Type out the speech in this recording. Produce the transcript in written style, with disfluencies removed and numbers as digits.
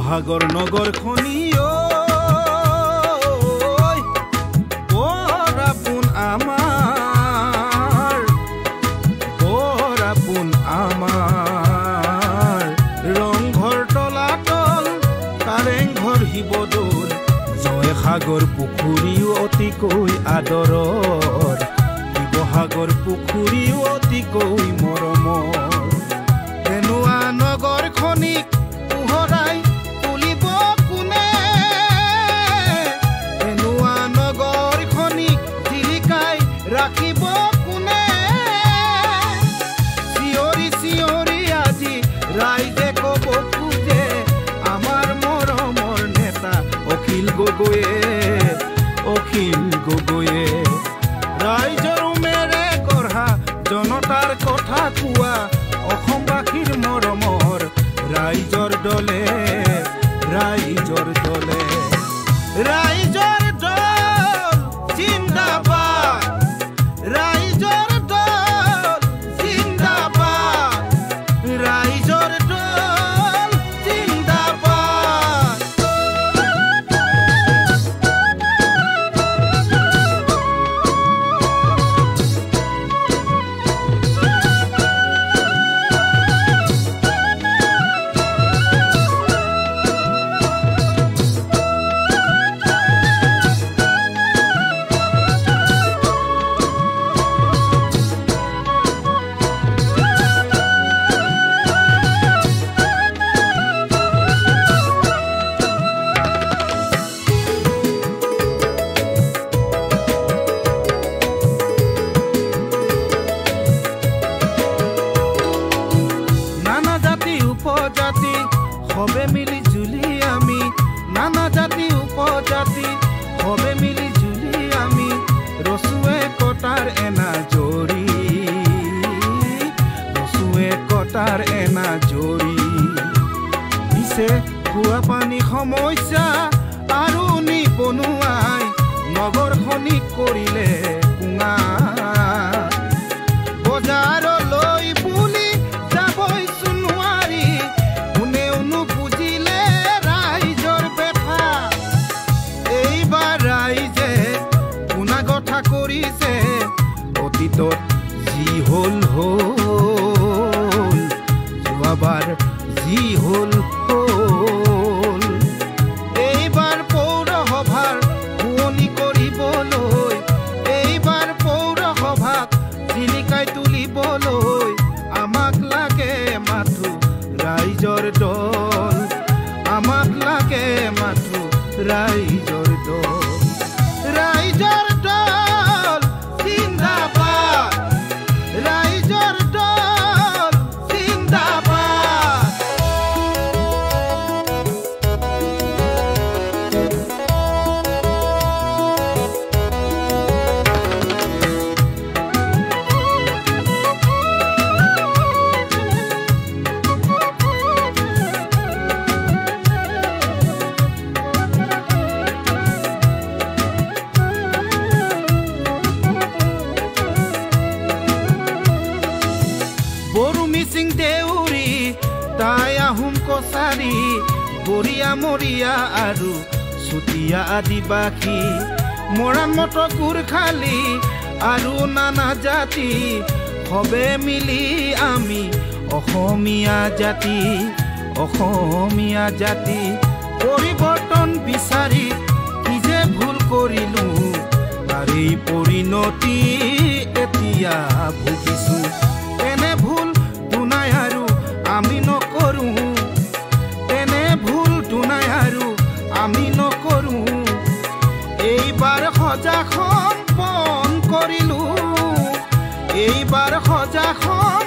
শিৱসাগৰ নগৰখনি পৰাপোন আমাৰ ৰংঘৰ তলাতল কাৰেংঘৰ শিৱদৌল জয়সাগৰ পুখুৰীও অতিকৈ আদৰৰ শিৱসাগৰ পুখুৰীও অতিকৈ মৰমৰ এনেকুৱা নগৰখনিক পোহৰাই তুলিব কোনে এনেকুৱা নগৰখনিক জিলিকাই ৰাখিব কোনে চিঞৰি চিঞৰি আজি ৰাইজে ক'ব খোজে আমাৰ মৰমৰ নেতা অখিল গগৈয়ে ৰাইজৰ উমেৰে গঢ়া জনতাৰ কথা কোৱা অসমবাসীৰ মৰমৰ ৰাইজৰ দলে ৰাইজৰ দল জিন্দাবাদ ৰাইজৰ দল জিন্দাবাদ ৰাইজৰ দল জিন্দাবাদ উপজাতি সবে মিলি জুলি আমি নানা জাতি উপজাতি সবে মিলি জুলি আমি ৰচুৱে কটাৰ এনা জৰি পিছে খোৱা পানী সমস্যা আৰু নিবনুৱাই নগৰখনি কৰিলে কুঙা বজাৰলৈ বুলি যাবই নোৱাৰি কোনেও নুবুজিলে ৰাইজৰ বেথা এইবাৰ ৰাইজে কোনা কথা কৰিছে অতীতত যি হ'ল যোৱাবাৰ যি হ'ল এইবাৰ পৌৰসভাৰ শুৱনি কৰিবলৈ এইবাৰ পৌৰসভাক জিলিকাই তুলিবলৈ আমাক লাগে মাথো ৰাইজৰ দল আমাক লাগে মাথো ৰাইজৰ দল জিন্দাবাদ ৰাইজৰ দল জিন্দাবাদ মিচিং দেউৰী তাই আহোম কছাৰী বৰিয়া মৰিয়া আৰু চুতীয়া আদিবাসী মৰাণ মটক গোৰ্খালী আৰু নানা জাতি সবে মিলি আমি অসমীয়া জাতি পৰিৱৰ্তন বিচাৰি কি যে ভুল কৰিলো তাৰে পৰিণতি এতিয়া ভুগিছো এনে ভুল দুনাই আৰু আমি নকৰো এনে ভুল দুনাই আৰু আমি নকৰো এইবাৰ সজাখন পন কৰিলো এইবাৰ সজাখন